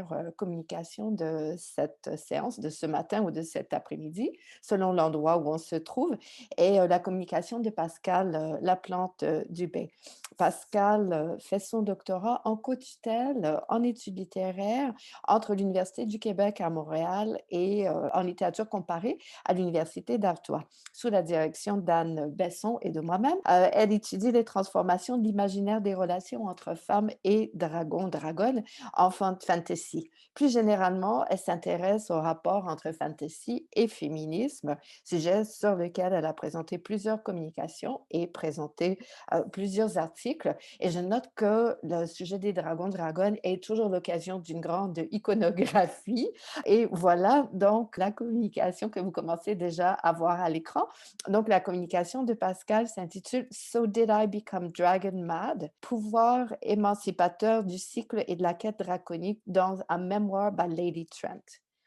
première communication de cette séance, de ce matin ou de cet après-midi, selon l'endroit où on se trouve, est la communication de Pascal Laplante-Dubé. Pascal fait son doctorat en co-tutelle en études littéraires entre l'Université du Québec à Montréal et en littérature comparée à l'Université d'Artois, sous la direction d'Anne Besson et de moi-même. Elle étudie les transformations de l'imaginaire des relations entre femmes et dragons, dragonnes en fantasy. Plus généralement, elle s'intéresse au rapport entre fantasy et féminisme, sujet sur lequel elle a présenté plusieurs communications et présenté plusieurs articles. Et je note que le sujet des dragons, dragonnes est toujours l'occasion d'une grande iconographie. Et voilà donc la communication que vous commencez déjà à voir à l'écran. Donc, la communication de Pascal s'intitule So Did I Become Dragon Mad? Pouvoir émancipateur du cycle et de la quête draconique dans un mémoire by Lady Trent.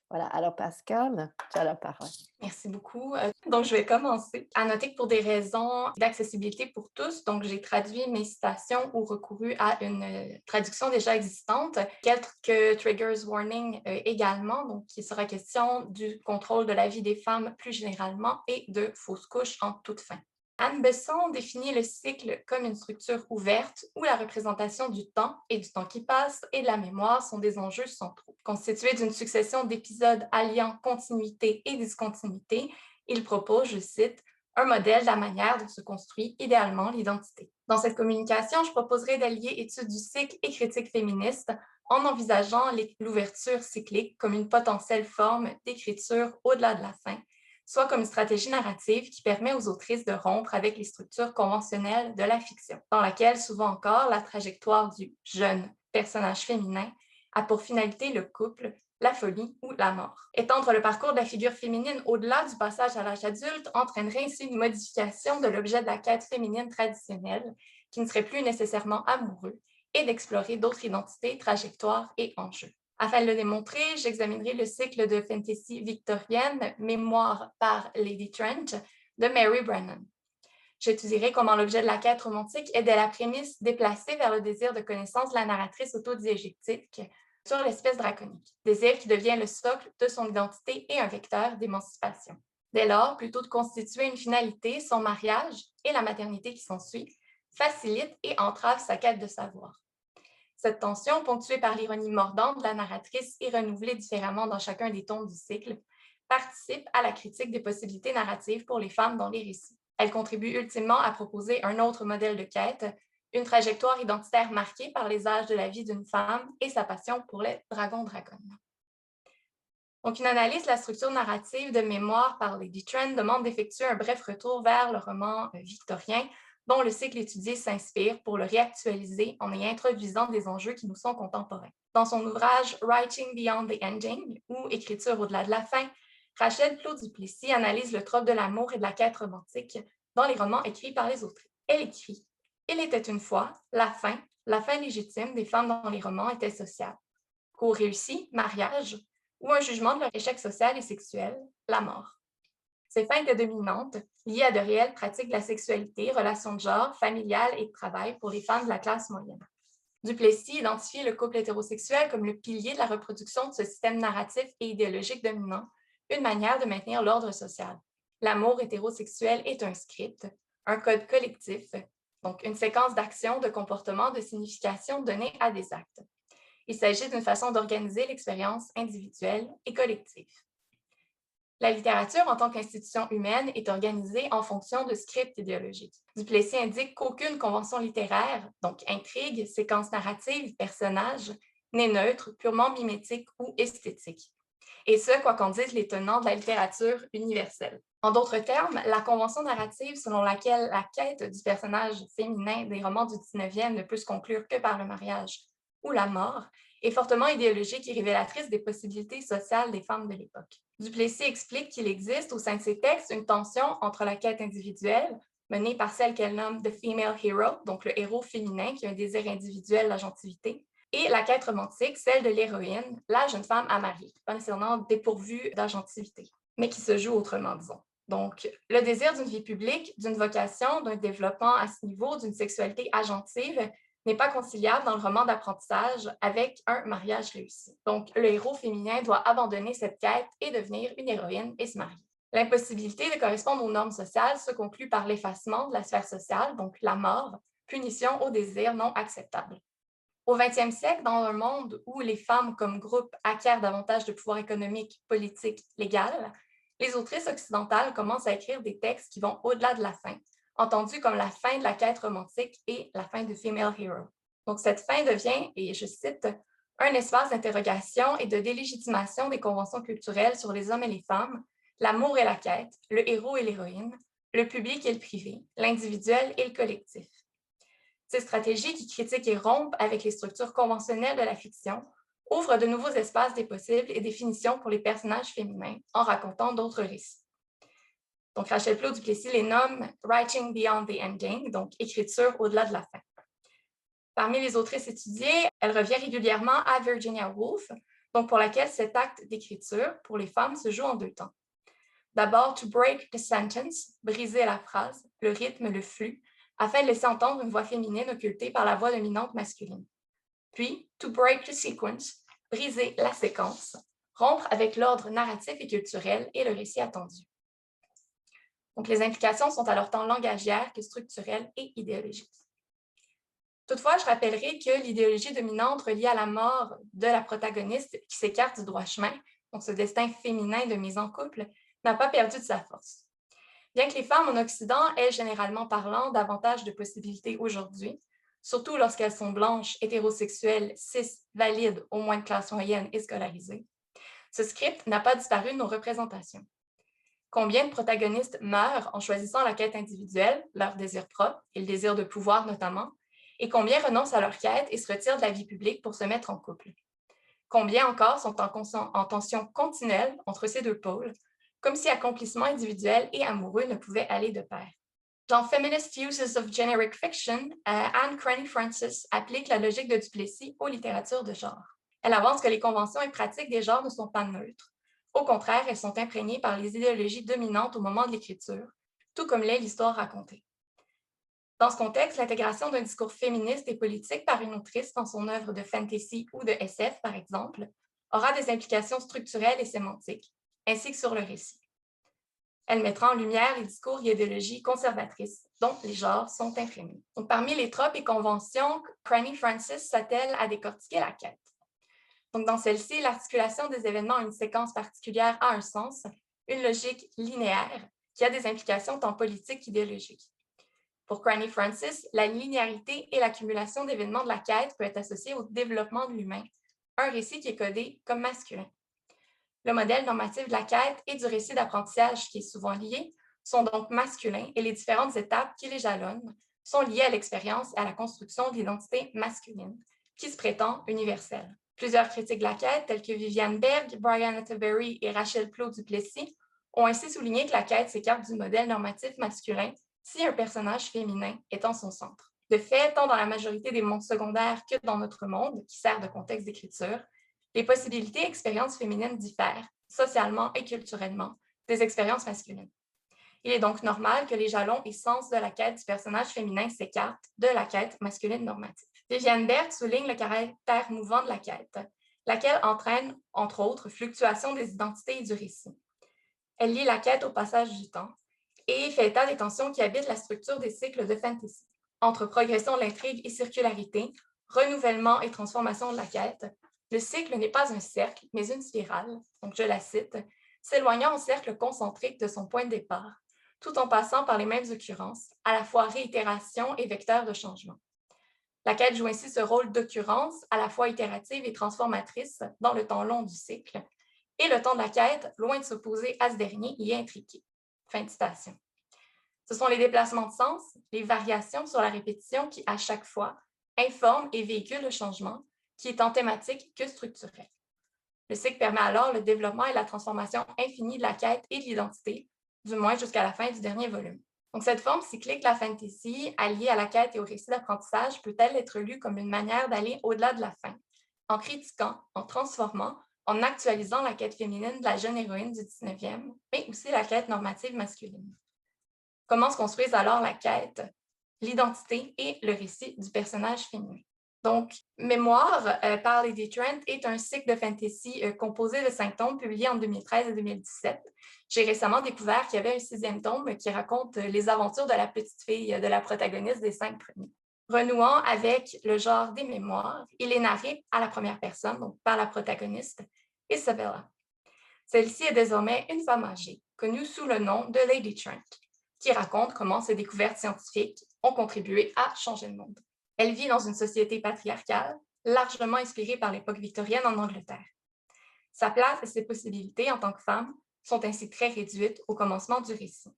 Voilà, alors Pascal, tu as la parole. Merci beaucoup. Donc, je vais commencer. À noter que pour des raisons d'accessibilité pour tous, donc j'ai traduit mes citations ou recouru à une traduction déjà existante, quelques triggers warning également, donc il sera question du contrôle de la vie des femmes plus généralement et de fausses couches en toute fin. Anne Besson définit le cycle comme une structure ouverte où la représentation du temps et du temps qui passe et de la mémoire sont des enjeux centraux. Constitué d'une succession d'épisodes alliant continuité et discontinuité, il propose, je cite, un modèle de la manière dont se construit idéalement l'identité. Dans cette communication, je proposerai d'allier études du cycle et critique féministe en envisageant l'ouverture cyclique comme une potentielle forme d'écriture au-delà de la fin, soit comme une stratégie narrative qui permet aux autrices de rompre avec les structures conventionnelles de la fiction, dans laquelle souvent encore la trajectoire du jeune personnage féminin a pour finalité le couple, la folie ou la mort. Étendre le parcours de la figure féminine au-delà du passage à l'âge adulte entraînerait ainsi une modification de l'objet de la quête féminine traditionnelle, qui ne serait plus nécessairement amoureux, et d'explorer d'autres identités, trajectoires et enjeux. Afin de le démontrer, j'examinerai le cycle de fantasy victorienne Mémoire par Lady Trent de Mary Brennan. J'étudierai comment l'objet de la quête romantique est de la prémisse déplacée vers le désir de connaissance de la narratrice autodiégétique sur l'espèce draconique, désir qui devient le socle de son identité et un vecteur d'émancipation. Dès lors, plutôt de constituer une finalité, son mariage et la maternité qui s'ensuit facilitent et entravent sa quête de savoir. Cette tension, ponctuée par l'ironie mordante de la narratrice et renouvelée différemment dans chacun des tomes du cycle, participe à la critique des possibilités narratives pour les femmes dans les récits. Elle contribue ultimement à proposer un autre modèle de quête, une trajectoire identitaire marquée par les âges de la vie d'une femme et sa passion pour les dragons-dragonnes. Donc, une analyse de la structure narrative de Mémoire par Lady Trent demande d'effectuer un bref retour vers le roman victorien dont le cycle étudié s'inspire pour le réactualiser en y introduisant des enjeux qui nous sont contemporains. Dans son ouvrage Writing Beyond the Ending, ou Écriture au-delà de la fin, Rachel Clos-Duplessis analyse le trope de l'amour et de la quête romantique dans les romans écrits par les autrices. Elle écrit « Il était une fois, la fin légitime des femmes dans les romans était sociale. Qu'au réussi, mariage, ou un jugement de leur échec social et sexuel, la mort. Ces fins étaient dominantes, liées à de réelles pratiques de la sexualité, relations de genre, familiales et de travail pour les femmes de la classe moyenne. Duplessis identifie le couple hétérosexuel comme le pilier de la reproduction de ce système narratif et idéologique dominant, une manière de maintenir l'ordre social. L'amour hétérosexuel est un script, un code collectif, donc une séquence d'actions, de comportements, de significations données à des actes. Il s'agit d'une façon d'organiser l'expérience individuelle et collective. La littérature en tant qu'institution humaine est organisée en fonction de scripts idéologiques. Duplessis indique qu'aucune convention littéraire, donc intrigue, séquence narrative, personnage, n'est neutre, purement mimétique ou esthétique. Et ce, quoi qu'en disent les tenants de la littérature universelle. En d'autres termes, la convention narrative selon laquelle la quête du personnage féminin des romans du 19e ne peut se conclure que par le mariage ou la mort est fortement idéologique et révélatrice des possibilités sociales des femmes de l'époque. Duplessis explique qu'il existe au sein de ses textes une tension entre la quête individuelle, menée par celle qu'elle nomme The Female Hero, donc le héros féminin qui a un désir individuel d'agentivité, et la quête romantique, celle de l'héroïne, la jeune femme à marier, pas nécessairement dépourvue d'agentivité, mais qui se joue autrement, disons. Donc, le désir d'une vie publique, d'une vocation, d'un développement à ce niveau, d'une sexualité agentive, n'est pas conciliable dans le roman d'apprentissage avec un mariage réussi. Donc, le héros féminin doit abandonner cette quête et devenir une héroïne et se marier. L'impossibilité de correspondre aux normes sociales se conclut par l'effacement de la sphère sociale, donc la mort, punition au désir non acceptable. Au 20e siècle, dans un monde où les femmes comme groupe acquièrent davantage de pouvoir économique, politique, légal, les autrices occidentales commencent à écrire des textes qui vont au-delà de la fin, entendus comme la fin de la quête romantique et la fin du female hero. Donc cette fin devient, et je cite, un espace d'interrogation et de délégitimation des conventions culturelles sur les hommes et les femmes, l'amour et la quête, le héros et l'héroïne, le public et le privé, l'individuel et le collectif. Ces stratégies qui critiquent et rompent avec les structures conventionnelles de la fiction ouvrent de nouveaux espaces des possibles et définitions pour les personnages féminins en racontant d'autres récits. Donc, Rachel Plaud Duplessis les nomme Writing Beyond the Ending, donc écriture au-delà de la fin. Parmi les autrices étudiées, elle revient régulièrement à Virginia Woolf, donc pour laquelle cet acte d'écriture pour les femmes se joue en 2 temps. D'abord, to break the sentence, briser la phrase, le rythme, le flux, afin de laisser entendre une voix féminine occultée par la voix dominante masculine. Puis, to break the sequence, briser la séquence, rompre avec l'ordre narratif et culturel et le récit attendu. Donc, les implications sont alors tant langagières que structurelles et idéologiques. Toutefois, je rappellerai que l'idéologie dominante reliée à la mort de la protagoniste qui s'écarte du droit chemin, donc ce destin féminin de mise en couple, n'a pas perdu de sa force. Bien que les femmes en Occident aient généralement parlant davantage de possibilités aujourd'hui, surtout lorsqu'elles sont blanches, hétérosexuelles, cis, valides, au moins de classe moyenne et scolarisées, ce script n'a pas disparu de nos représentations. Combien de protagonistes meurent en choisissant la quête individuelle, leur désir propre et le désir de pouvoir notamment, et combien renoncent à leur quête et se retirent de la vie publique pour se mettre en couple? Combien encore sont en tension continuelle entre ces 2 pôles, comme si accomplissement individuel et amoureux ne pouvaient aller de pair. Dans Feminist Uses of Generic Fiction, Anne Crane Francis applique la logique de Duplessis aux littératures de genre. Elle avance que les conventions et pratiques des genres ne sont pas neutres. Au contraire, elles sont imprégnées par les idéologies dominantes au moment de l'écriture, tout comme l'est l'histoire racontée. Dans ce contexte, l'intégration d'un discours féministe et politique par une autrice dans son œuvre de fantasy ou de SF, par exemple, aura des implications structurelles et sémantiques, ainsi que sur le récit. Elle mettra en lumière les discours et idéologies conservatrices dont les genres sont imprégnés. Donc, parmi les tropes et conventions, Crane Francis s'attelle à décortiquer la quête. Donc, dans celle-ci, l'articulation des événements à une séquence particulière a un sens, une logique linéaire qui a des implications tant politiques qu'idéologiques. Pour Crane Francis, la linéarité et l'accumulation d'événements de la quête peut être associée au développement de l'humain, un récit qui est codé comme masculin. Le modèle normatif de la quête et du récit d'apprentissage qui est souvent lié sont donc masculins et les différentes étapes qui les jalonnent sont liées à l'expérience et à la construction de l'identité masculine, qui se prétend universelle. Plusieurs critiques de la quête, tels que Viviane Berg, Brian Atterbury et Rachel Plaud Duplessis, ont ainsi souligné que la quête s'écarte du modèle normatif masculin si un personnage féminin est en son centre. De fait, tant dans la majorité des mondes secondaires que dans notre monde, qui sert de contexte d'écriture, les possibilités et expériences féminines diffèrent, socialement et culturellement, des expériences masculines. Il est donc normal que les jalons et sens de la quête du personnage féminin s'écartent de la quête masculine normative. Viviane Berg souligne le caractère mouvant de la quête, laquelle entraîne, entre autres, fluctuation des identités et du récit. Elle lie la quête au passage du temps et fait état des tensions qui habitent la structure des cycles de fantasy. Entre progression de l'intrigue et circularité, renouvellement et transformation de la quête, le cycle n'est pas un cercle, mais une spirale, donc je la cite, s'éloignant en cercle concentrique de son point de départ, tout en passant par les mêmes occurrences, à la fois réitération et vecteur de changement. La quête joue ainsi ce rôle d'occurrence, à la fois itérative et transformatrice, dans le temps long du cycle, et le temps de la quête, loin de s'opposer à ce dernier, y est intriqué. Fin de citation. Ce sont les déplacements de sens, les variations sur la répétition qui, à chaque fois, informent et véhiculent le changement, qui est tant thématique que structurel. Le cycle permet alors le développement et la transformation infinie de la quête et de l'identité, du moins jusqu'à la fin du dernier volume. Donc, cette forme cyclique de la fantasy, alliée à la quête et au récit d'apprentissage, peut-elle être lue comme une manière d'aller au-delà de la fin, en critiquant, en transformant, en actualisant la quête féminine de la jeune héroïne du 19e, mais aussi la quête normative masculine. Comment se construisent alors la quête, l'identité et le récit du personnage féminin? Donc, Mémoire par Lady Trent est un cycle de fantasy composé de 5 tomes publiés en 2013 et 2017. J'ai récemment découvert qu'il y avait un 6e tome qui raconte les aventures de la petite fille de la protagoniste des 5 premiers. Renouant avec le genre des mémoires, il est narré à la première personne, donc par la protagoniste, Isabella. Celle-ci est désormais une femme âgée, connue sous le nom de Lady Trent, qui raconte comment ses découvertes scientifiques ont contribué à changer le monde. Elle vit dans une société patriarcale, largement inspirée par l'époque victorienne en Angleterre. Sa place et ses possibilités en tant que femme sont ainsi très réduites au commencement du récit.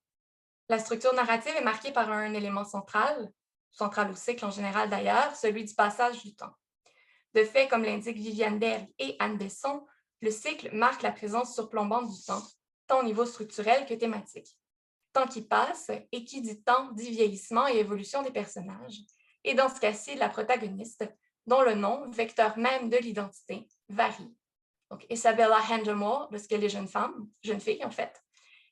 La structure narrative est marquée par un élément central au cycle en général d'ailleurs, celui du passage du temps. De fait, comme l'indiquent Viviane Berg et Anne Besson, le cycle marque la présence surplombante du temps, tant au niveau structurel que thématique. Temps qui passe, et qui dit temps dit vieillissement et évolution des personnages, et dans ce cas-ci, la protagoniste, dont le nom, vecteur même de l'identité, varie. Donc, Isabella Handlemore, lorsqu'elle est jeune fille en fait,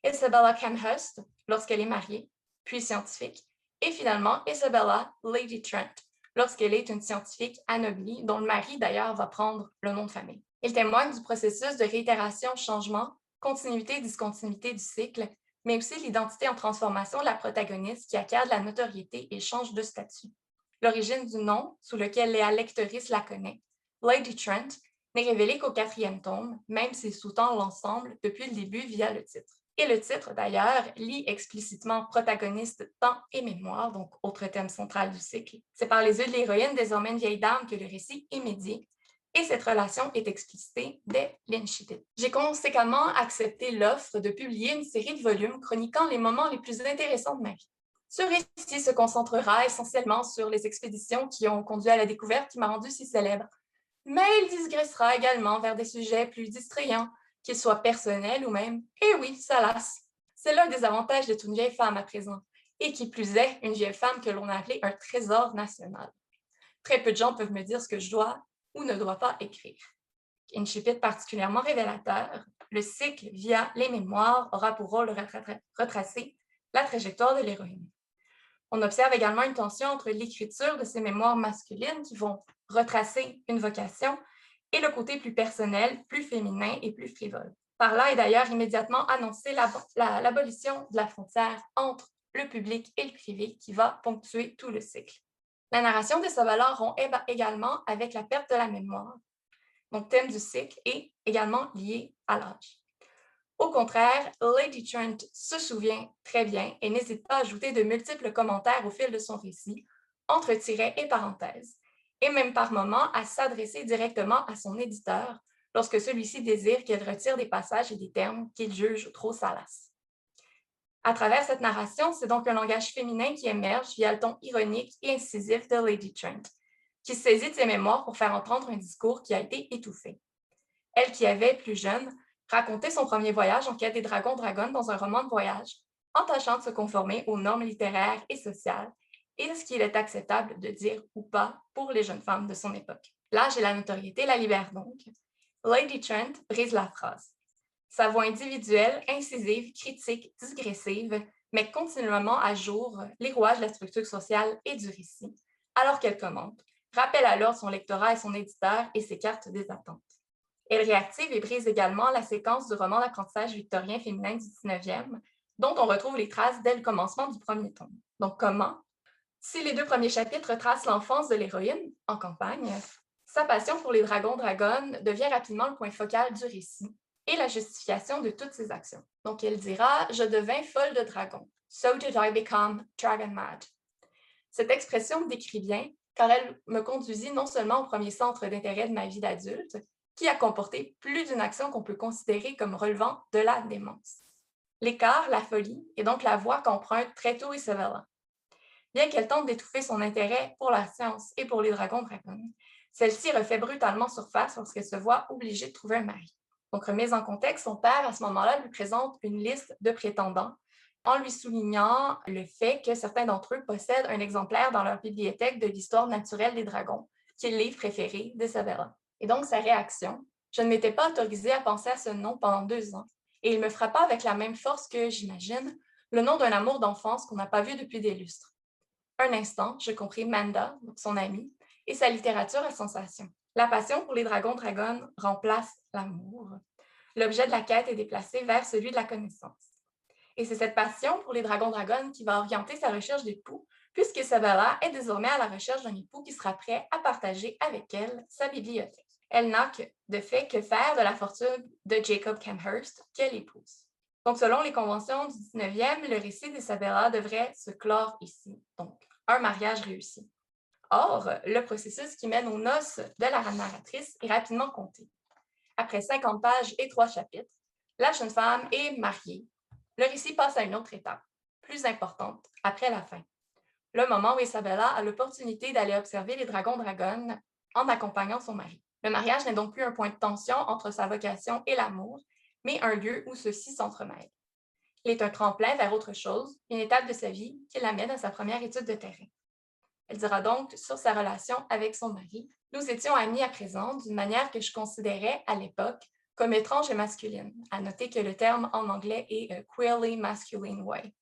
Isabella Camhurst, lorsqu'elle est mariée, puis scientifique, et finalement Isabella Lady Trent, lorsqu'elle est une scientifique anoblie, dont le mari d'ailleurs va prendre le nom de famille. Il témoigne du processus de réitération-changement, continuité-discontinuité du cycle, mais aussi l'identité en transformation de la protagoniste qui acquiert de la notoriété et change de statut. L'origine du nom, sous lequel Léa Lectoris la connaît, Lady Trent, n'est révélée qu'au 4e tome, même s'il sous-tend l'ensemble depuis le début via le titre. Et le titre, d'ailleurs, lie explicitement protagoniste, temps et mémoire, donc autre thème central du cycle. C'est par les yeux de l'héroïne, désormais une vieille dame, que le récit est médié, et cette relation est explicitée dès l'incipit. J'ai conséquemment accepté l'offre de publier une série de volumes chroniquant les moments les plus intéressants de ma vie. Ce récit se concentrera essentiellement sur les expéditions qui ont conduit à la découverte qui m'a rendue si célèbre, mais il digressera également vers des sujets plus distrayants, qu'ils soient personnels ou même, eh oui, salaces. C'est l'un des avantages d'être une vieille femme à présent, et qui plus est, une vieille femme que l'on a appelée un trésor national. Très peu de gens peuvent me dire ce que je dois ou ne dois pas écrire. Incipit particulièrement révélateur, le cycle via les mémoires aura pour rôle de retracer la trajectoire de l'héroïne. On observe également une tension entre l'écriture de ces mémoires masculines qui vont retracer une vocation et le côté plus personnel, plus féminin et plus frivole. Par là est d'ailleurs immédiatement annoncée l'abolition de la frontière entre le public et le privé qui va ponctuer tout le cycle. La narration de Sabala rompt également avec la perte de la mémoire, donc thème du cycle, et également lié à l'âge. Au contraire, Lady Trent se souvient très bien et n'hésite pas à ajouter de multiples commentaires au fil de son récit, entre tirets et parenthèses, et même par moments à s'adresser directement à son éditeur lorsque celui-ci désire qu'elle retire des passages et des termes qu'il juge trop salaces. À travers cette narration, c'est donc un langage féminin qui émerge via le ton ironique et incisif de Lady Trent, qui saisit de ses mémoires pour faire entendre un discours qui a été étouffé. Elle qui avait, plus jeune, raconté son premier voyage en quête des dragons-dragonnes dans un roman de voyage, en tâchant de se conformer aux normes littéraires et sociales et ce qu'il est acceptable de dire ou pas pour les jeunes femmes de son époque. L'âge et la notoriété la libèrent donc. Lady Trent brise la phrase. Sa voix individuelle, incisive, critique, digressive, met continuellement à jour les rouages de la structure sociale et du récit, alors qu'elle commente, rappelle alors son lectorat et son éditeur et s'écarte des attentes. Elle réactive et brise également la séquence du roman d'apprentissage victorien féminin du 19e, dont on retrouve les traces dès le commencement du premier tome. Donc comment? Si les 2 premiers chapitres tracent l'enfance de l'héroïne, en campagne, sa passion pour les dragons-dragonnes devient rapidement le point focal du récit et la justification de toutes ses actions. Donc elle dira « Je devins folle de dragons. So did I become dragon mad ». Cette expression me décrit bien car elle me conduisit non seulement au premier centre d'intérêt de ma vie d'adulte, qui a comporté plus d'une action qu'on peut considérer comme relevant de la démence. L'écart, la folie, et donc la voie qu'emprunte très tôt Isabella. Bien qu'elle tente d'étouffer son intérêt pour la science et pour les dragons-dragonnes, celle-ci refait brutalement surface lorsqu'elle se voit obligée de trouver un mari. Donc, remise en contexte, son père, à ce moment-là, lui présente une liste de prétendants en lui soulignant le fait que certains d'entre eux possèdent un exemplaire dans leur bibliothèque de l'histoire naturelle des dragons, qui est le livre préféré d'Isabella. Et donc, sa réaction, je ne m'étais pas autorisée à penser à ce nom pendant 2 ans, et il me frappa avec la même force que, j'imagine, le nom d'un amour d'enfance qu'on n'a pas vu depuis des lustres. Un instant, je compris Manda, son amie, et sa littérature à sensation. La passion pour les dragons-dragonnes remplace l'amour. L'objet de la quête est déplacé vers celui de la connaissance. Et c'est cette passion pour les dragons-dragonnes qui va orienter sa recherche d'époux, puisque Isabella est désormais à la recherche d'un époux qui sera prêt à partager avec elle sa bibliothèque. Elle n'a de fait que faire de la fortune de Jacob Camhurst qu'elle épouse. Donc, selon les conventions du 19e, le récit d'Isabella devrait se clore ici, donc un mariage réussi. Or, le processus qui mène aux noces de la narratrice est rapidement compté. Après 50 pages et 3 chapitres, la jeune femme est mariée. Le récit passe à une autre étape, plus importante, après la fin. Le moment où Isabella a l'opportunité d'aller observer les dragons-dragonnes en accompagnant son mari. Le mariage n'est donc plus un point de tension entre sa vocation et l'amour, mais un lieu où ceux-ci s'entremêlent. Il est un tremplin vers autre chose, une étape de sa vie qui l'amène à sa première étude de terrain. Elle dira donc sur sa relation avec son mari: « Nous étions amis à présent d'une manière que je considérais à l'époque comme étrange et masculine. » À noter que le terme en anglais est « queerly masculine way ».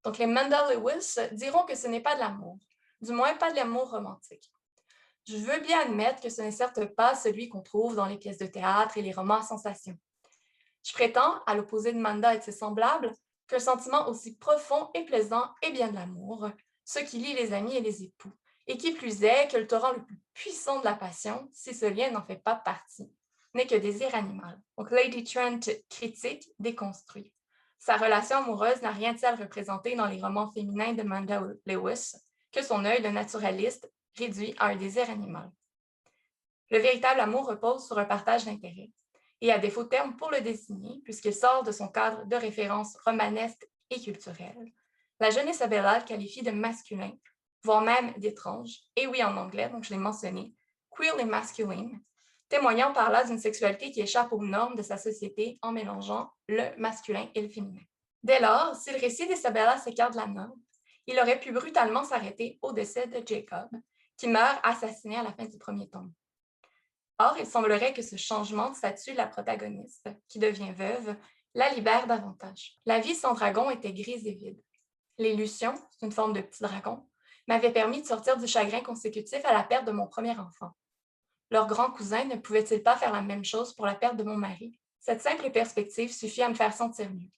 Donc les Mundell-Lewis diront que ce n'est pas de l'amour, du moins pas de l'amour romantique. Je veux bien admettre que ce n'est certes pas celui qu'on trouve dans les pièces de théâtre et les romans à sensation. Je prétends, à l'opposé de Manda et de ses semblables, qu'un sentiment aussi profond et plaisant est bien de l'amour, ce qui lie les amis et les époux, et qui plus est que le torrent le plus puissant de la passion, si ce lien n'en fait pas partie, n'est que désir animal. Donc Lady Trent critique, déconstruit. Sa relation amoureuse n'a rien de tel représenté dans les romans féminins de Mundell-Lewis que son œil de naturaliste réduit à un désir animal. Le véritable amour repose sur un partage d'intérêts. Et à défaut de terme pour le désigner, puisqu'il sort de son cadre de référence romanesque et culturel, la jeune Isabella le qualifie de masculin, voire même d'étrange, et oui en anglais, donc je l'ai mentionné, queerly masculine, témoignant par là d'une sexualité qui échappe aux normes de sa société en mélangeant le masculin et le féminin. Dès lors, si le récit d'Isabella s'écarte de la norme, il aurait pu brutalement s'arrêter au décès de Jacob, qui meurt assassiné à la fin du premier tome. Or, il semblerait que ce changement de statut de la protagoniste, qui devient veuve, la libère davantage. La vie sans dragon était grise et vide. Les Lucions, c'est une forme de petit dragon, m'avaient permis de sortir du chagrin consécutif à la perte de mon premier enfant. Leur grand cousin ne pouvait-il pas faire la même chose pour la perte de mon mari? Cette simple perspective suffit à me faire sentir mieux.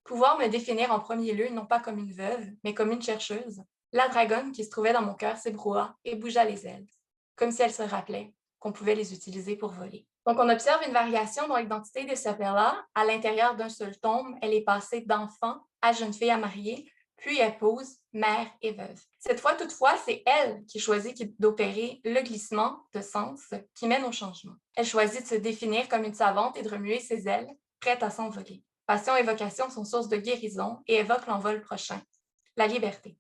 Pouvoir me définir en premier lieu non pas comme une veuve, mais comme une chercheuse, la dragonne qui se trouvait dans mon cœur s'ébroua et bougea les ailes, comme si elle se rappelait qu'on pouvait les utiliser pour voler. Donc, on observe une variation dans l'identité d'Isabella. À l'intérieur d'un seul tome, elle est passée d'enfant à jeune fille à marier, puis épouse, mère et veuve. Cette fois, toutefois, c'est elle qui choisit d'opérer le glissement de sens qui mène au changement. Elle choisit de se définir comme une savante et de remuer ses ailes, prête à s'envoler. Passion et vocation sont source de guérison et évoquent l'envol prochain, la liberté.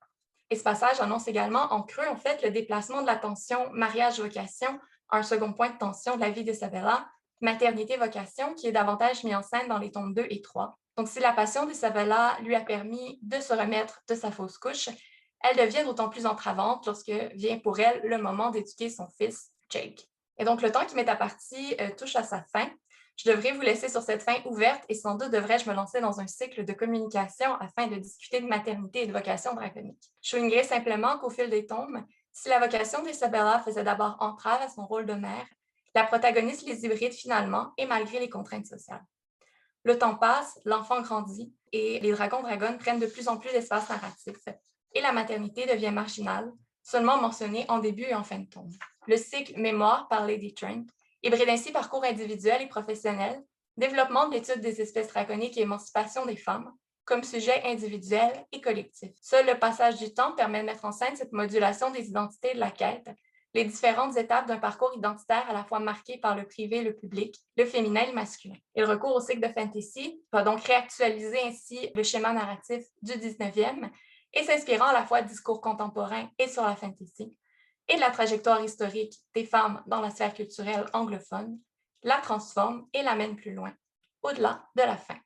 Et ce passage annonce également en creux, en fait, le déplacement de la tension mariage-vocation, un second point de tension de la vie d'Isabella, maternité-vocation, qui est davantage mis en scène dans les tomes 2 et 3. Donc, si la passion d'Isabella lui a permis de se remettre de sa fausse couche, elle devient d'autant plus entravante lorsque vient pour elle le moment d'éduquer son fils, Jake. Et donc, le temps qui m'est imparti touche à sa fin. Je devrais vous laisser sur cette fin ouverte et sans doute devrais-je me lancer dans un cycle de communication afin de discuter de maternité et de vocation draconique. Je soulignerai simplement qu'au fil des tomes, si la vocation d'Isabella faisait d'abord entrave à son rôle de mère, la protagoniste les hybride finalement et malgré les contraintes sociales. Le temps passe, l'enfant grandit et les dragons-dragonnes prennent de plus en plus d'espace narratif et la maternité devient marginale, seulement mentionnée en début et en fin de tome. Le cycle Mémoire par Lady Trent hybride ainsi parcours individuel et professionnel, développement de l'étude des espèces draconiques et émancipation des femmes, comme sujet individuel et collectif. Seul le passage du temps permet de mettre en scène cette modulation des identités de la quête, les différentes étapes d'un parcours identitaire à la fois marqué par le privé et le public, le féminin et le masculin. Et le recours au cycle de fantasy va donc réactualiser ainsi le schéma narratif du 19e et s'inspirant à la fois de discours contemporains et sur la fantasy, et de la trajectoire historique des femmes dans la sphère culturelle anglophone, la transforme et l'amène plus loin, au-delà de la fin.